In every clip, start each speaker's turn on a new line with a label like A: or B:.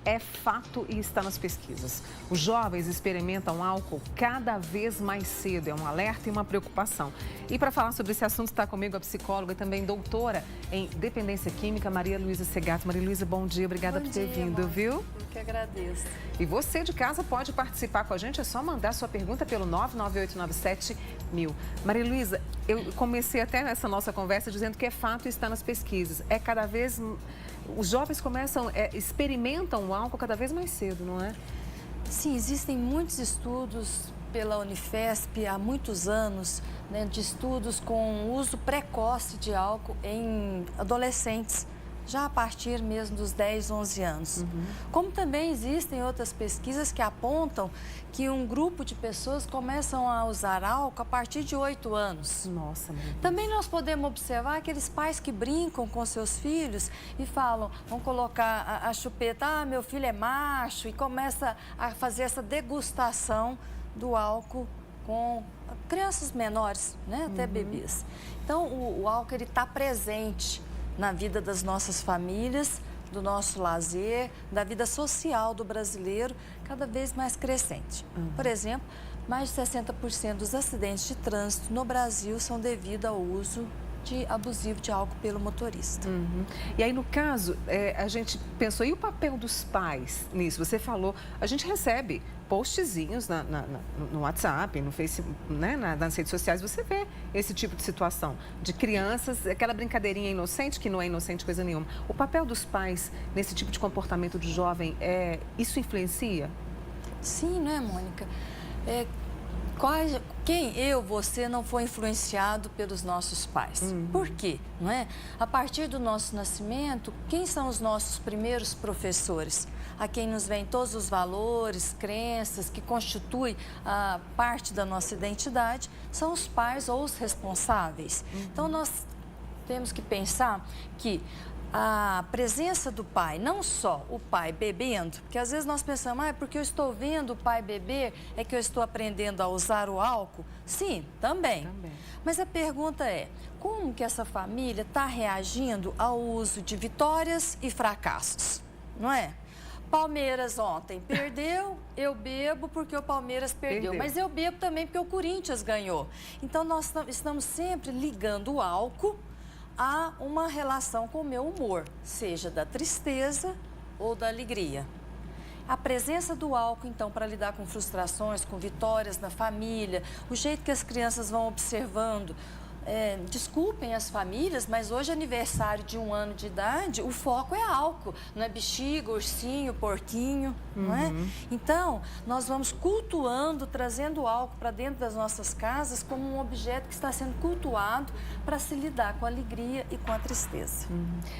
A: é fato e está nas pesquisas. Os jovens experimentam álcool cada vez mais cedo. É um alerta e uma preocupação. E para falar sobre esse assunto está comigo a psicóloga e também doutora em dependência química, Maria Luísa Segato. Maria Luísa, bom dia. Obrigada por ter vindo, viu?
B: Eu que agradeço.
A: E você de casa pode participar com a gente. É só mandar sua pergunta pelo 99897.000. Maria Luísa, eu comecei até essa nossa conversa dizendo que é fato e está nas pesquisas. É cada vez... Os jovens experimentam o álcool cada vez mais cedo, não é?
B: Sim, existem muitos estudos pela Unifesp há muitos anos, né, de estudos com uso precoce de álcool em adolescentes, já a partir mesmo dos 10, 11 anos. Como também existem outras pesquisas que apontam que um grupo de pessoas começam a usar álcool a partir de 8 anos.
A: Nossa, meu Deus.
B: Também nós podemos observar aqueles pais que brincam com seus filhos e falam, vão colocar a chupeta, meu filho é macho, e começa a fazer essa degustação do álcool com crianças menores, né, até bebês. Então, o álcool está presente na vida das nossas famílias, do nosso lazer, da vida social do brasileiro, cada vez mais crescente. Por exemplo, mais de 60% dos acidentes de trânsito no Brasil são devido ao uso abusivo de álcool pelo motorista.
A: E aí, no caso, a gente pensou, e o papel dos pais nisso? Você falou, a gente recebe postzinhos no WhatsApp, no Facebook, né, nas redes sociais, você vê esse tipo de situação de crianças, aquela brincadeirinha inocente, que não é inocente coisa nenhuma. O papel dos pais nesse tipo de comportamento de jovem, isso influencia?
B: Sim, né, Mônica? Você não foi influenciado pelos nossos pais. Por quê? Não é? A partir do nosso nascimento, quem são os nossos primeiros professores? A quem nos vem todos os valores, crenças que constituem a parte da nossa identidade, são os pais ou os responsáveis. Então, nós temos que pensar que a presença do pai, não só o pai bebendo, porque às vezes nós pensamos, porque eu estou vendo o pai beber, é que eu estou aprendendo a usar o álcool? Sim, também. Mas a pergunta é, como que essa família está reagindo ao uso de vitórias e fracassos, não é? Palmeiras ontem perdeu, eu bebo porque o Palmeiras perdeu. Mas eu bebo também porque o Corinthians ganhou. Então, nós estamos sempre ligando o álcool há uma relação com o meu humor, seja da tristeza ou da alegria. A presença do álcool, então, para lidar com frustrações, com vitórias na família, o jeito que as crianças vão observando. Desculpem as famílias, mas hoje é aniversário de 1 ano de idade, o foco é álcool, não é bexiga, ursinho, porquinho, não é? Então, nós vamos cultuando, trazendo o álcool para dentro das nossas casas como um objeto que está sendo cultuado para se lidar com a alegria e com a tristeza.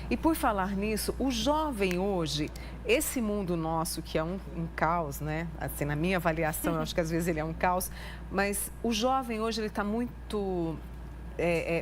A: E por falar nisso, o jovem hoje, esse mundo nosso que é um caos, né? Assim, na minha avaliação, eu acho que às vezes ele é um caos, mas o jovem hoje ele está muito...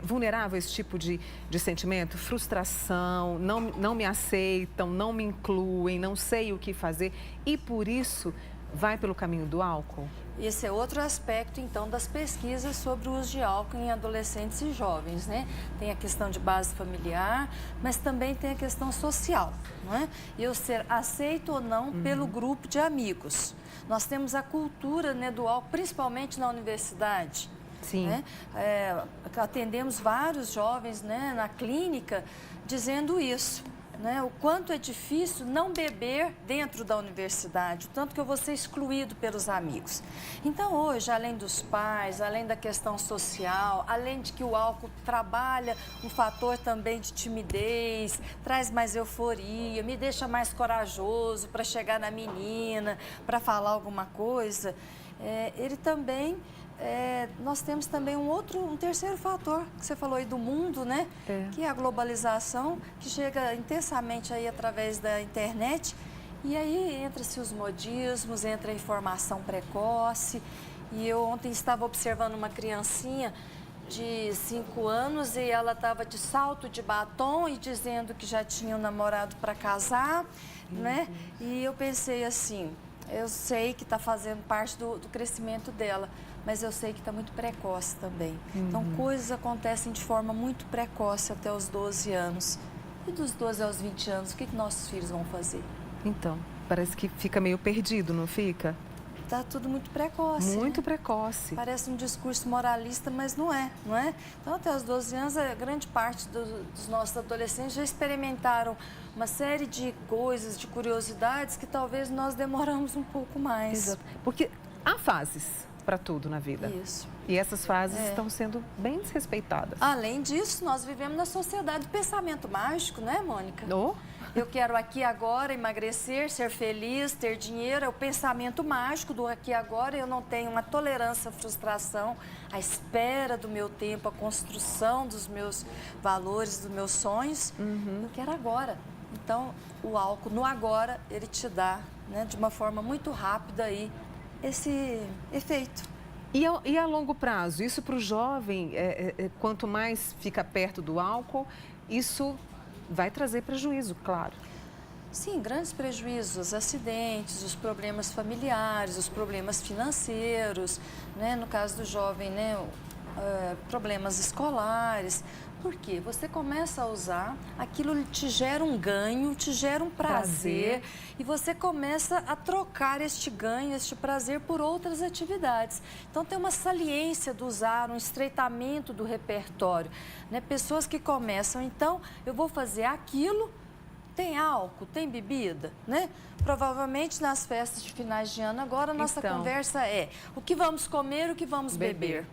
A: vulnerável a esse tipo de sentimento, frustração, não me aceitam, não me incluem, não sei o que fazer e por isso vai pelo caminho do álcool?
B: Esse é outro aspecto, então, das pesquisas sobre o uso de álcool em adolescentes e jovens, né? Tem a questão de base familiar, mas também tem a questão social, não é? Eu ser aceito ou não pelo grupo de amigos. Nós temos a cultura, né, do álcool, principalmente na universidade.
A: Sim.
B: Né? Atendemos vários jovens, né, na clínica dizendo isso, né? O quanto é difícil não beber dentro da universidade, o tanto que eu vou ser excluído pelos amigos. Então, hoje, além dos pais, além da questão social, além de que o álcool trabalha um fator também de timidez, traz mais euforia, me deixa mais corajoso para chegar na menina, para falar alguma coisa, ele também... nós temos também um terceiro fator, que você falou aí do mundo, né? Que é a globalização, que chega intensamente aí através da internet. E aí entra-se os modismos, entra a informação precoce. E eu ontem estava observando uma criancinha de 5 anos e ela estava de salto de batom e dizendo que já tinha um namorado para casar, né? E eu pensei assim... Eu sei que está fazendo parte do crescimento dela, mas eu sei que está muito precoce também. Então, coisas acontecem de forma muito precoce até os 12 anos. E dos 12 aos 20 anos, o que nossos filhos vão fazer?
A: Então, parece que fica meio perdido, não fica?
B: Tá tudo muito precoce.
A: Muito
B: né?
A: precoce.
B: Parece um discurso moralista, mas não é, não é? Então, até os 12 anos, a grande parte dos nossos adolescentes já experimentaram uma série de coisas, de curiosidades que talvez nós demoramos um pouco mais.
A: Exato. Porque há fases para tudo na vida.
B: Isso.
A: E essas fases estão sendo bem desrespeitadas.
B: Além disso, nós vivemos na sociedade do pensamento mágico, não é, Mônica?
A: Oh.
B: Eu quero aqui agora emagrecer, ser feliz, ter dinheiro. É o pensamento mágico do aqui e agora. Eu não tenho uma tolerância à frustração, à espera do meu tempo, a construção dos meus valores, dos meus sonhos. Eu quero agora. Então, o álcool no agora, ele te dá, né, de uma forma muito rápida aí, esse efeito.
A: E a longo prazo? Isso para o jovem, quanto mais fica perto do álcool, isso vai trazer prejuízo, claro.
B: Sim, grandes prejuízos, acidentes, os problemas familiares, os problemas financeiros, né? No caso do jovem, né? Problemas escolares. Por quê? Você começa a usar, aquilo te gera um ganho, te gera um prazer e você começa a trocar este ganho, este prazer por outras atividades. Então, tem uma saliência do usar, um estreitamento do repertório, né? Pessoas que começam, então, eu vou fazer aquilo, tem álcool, tem bebida, né? Provavelmente nas festas de finais de ano agora, a nossa conversa é o que vamos comer, o que vamos beber.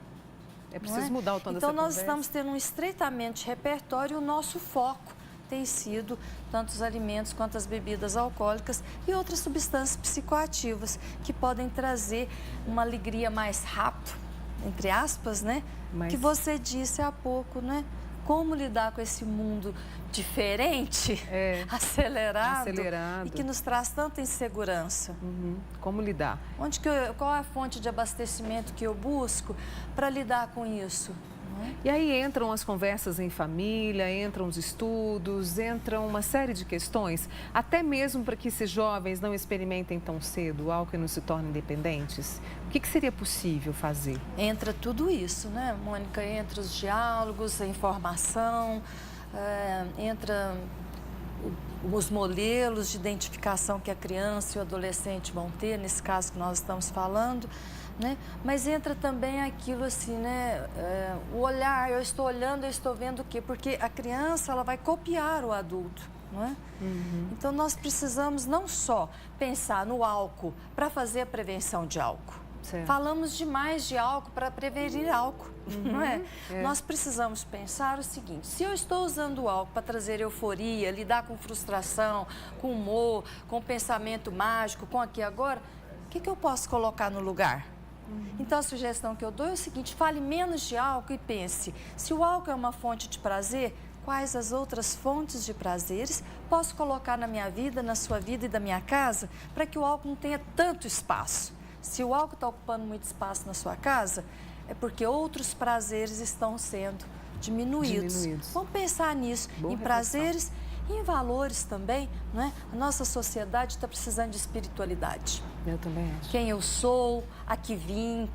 A: É preciso mudar o tom dessa
B: Então, nós
A: conversa.
B: estamos tendo um estreitamento de repertório e o nosso foco tem sido tanto os alimentos quanto as bebidas alcoólicas e outras substâncias psicoativas que podem trazer uma alegria mais rápida, entre aspas, né? Que você disse há pouco, né? Como lidar com esse mundo diferente, acelerado e que nos traz tanta insegurança.
A: Como lidar?
B: Qual é a fonte de abastecimento que eu busco para lidar com isso?
A: E aí entram as conversas em família, entram os estudos, entram uma série de questões, até mesmo para que esses jovens não experimentem tão cedo o álcool e não se tornem dependentes. O que seria possível fazer?
B: Entra tudo isso, né, Mônica? Entra os diálogos, a informação, entra os modelos de identificação que a criança e o adolescente vão ter, nesse caso que nós estamos falando. Né? Mas entra também aquilo assim, né? O olhar, eu estou olhando, eu estou vendo o quê? Porque a criança, ela vai copiar o adulto, não é? Então, nós precisamos não só pensar no álcool para fazer a prevenção de álcool. Certo. Falamos demais de álcool para prevenir álcool, não é? Nós precisamos pensar o seguinte, se eu estou usando o álcool para trazer euforia, lidar com frustração, com humor, com pensamento mágico, com aqui e agora, o que eu posso colocar no lugar? Então, a sugestão que eu dou é o seguinte, fale menos de álcool e pense, se o álcool é uma fonte de prazer, quais as outras fontes de prazeres posso colocar na minha vida, na sua vida e da minha casa, para que o álcool não tenha tanto espaço? Se o álcool está ocupando muito espaço na sua casa, é porque outros prazeres estão sendo diminuídos. Vamos pensar nisso, em prazeres e em valores também, não é? A nossa sociedade está precisando de espiritualidade.
A: Eu também acho.
B: Quem eu sou, a que vim,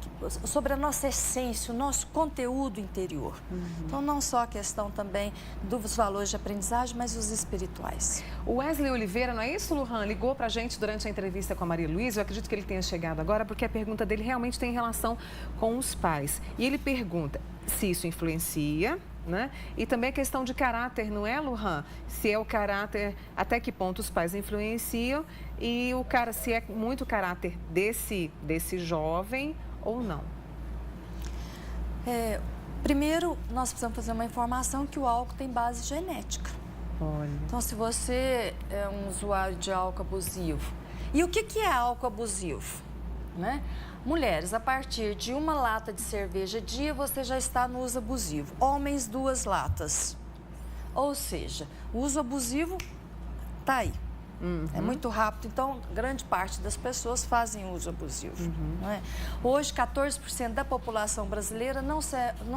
B: sobre a nossa essência, o nosso conteúdo interior. Então, não só a questão também dos valores de aprendizagem, mas os espirituais.
A: O Wesley Oliveira, não é isso, Lujan? Ligou para a gente durante a entrevista com a Maria Luísa. Eu acredito que ele tenha chegado agora, porque a pergunta dele realmente tem relação com os pais. E ele pergunta se isso influencia, né? E também a questão de caráter, não é, Lujan? Se é o caráter, até que ponto os pais influenciam e o cara, se é muito caráter desse jovem ou não.
B: Primeiro, nós precisamos fazer uma informação que o álcool tem base genética.
A: Olha.
B: Então, se você é um usuário de álcool abusivo, e o que é álcool abusivo? Né? Mulheres, a partir de uma lata de cerveja dia, você já está no uso abusivo. Homens, 2 latas. Ou seja, o uso abusivo está aí. É muito rápido, então grande parte das pessoas fazem uso abusivo. Não é? Hoje, 14% da população brasileira não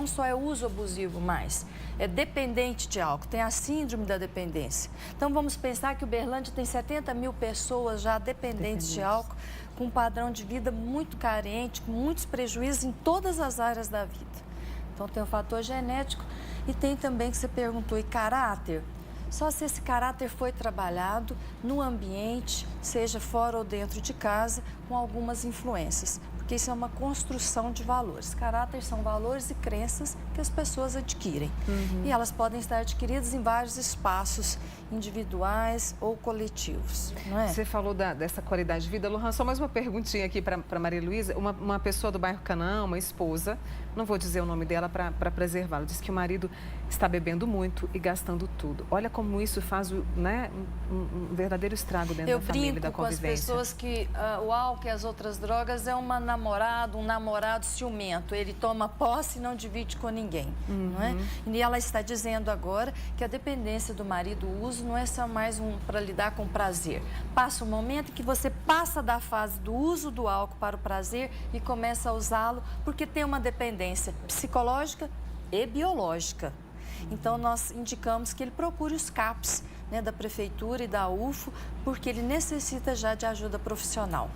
B: só é uso abusivo mais, é dependente de álcool, tem a síndrome da dependência. Então, vamos pensar que Uberlândia tem 70 mil pessoas já dependentes de álcool, com um padrão de vida muito carente, com muitos prejuízos em todas as áreas da vida. Então, tem o fator genético e tem também, que você perguntou, e caráter. só se esse caráter foi trabalhado no ambiente, seja fora ou dentro de casa, com algumas influências. Porque isso é uma construção de valores. Caráter são valores e crenças que as pessoas adquirem. E elas podem estar adquiridas em vários espaços individuais ou coletivos, não é?
A: Você falou dessa qualidade de vida. Lohan, só mais uma perguntinha aqui para Maria Luísa. Uma pessoa do bairro Canaã, uma esposa, não vou dizer o nome dela para preservá-la, diz que o marido está bebendo muito e gastando tudo. Olha como isso faz um verdadeiro estrago dentro da família e da convivência.
B: Eu brinco com as pessoas que o álcool e as outras drogas é um namorado ciumento. Ele toma posse e não divide com ninguém, não é? E ela está dizendo agora que a dependência do marido, o uso, não é só mais para lidar com prazer. Passa um momento em que você passa da fase do uso do álcool para o prazer e começa a usá-lo porque tem uma dependência psicológica e biológica. Então, nós indicamos que ele procure os CAPs, né, da Prefeitura e da UFO, porque ele necessita já de ajuda profissional.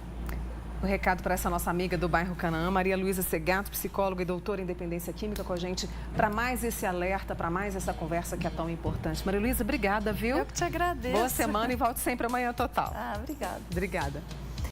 A: O recado para essa nossa amiga do bairro Canaã, Maria Luísa Segato, psicóloga e doutora em dependência química, com a gente, para mais esse alerta, para mais essa conversa que é tão importante. Maria Luísa, obrigada, viu?
B: Eu que te agradeço.
A: Boa semana e volte sempre amanhã total.
B: Obrigada.
A: Obrigada.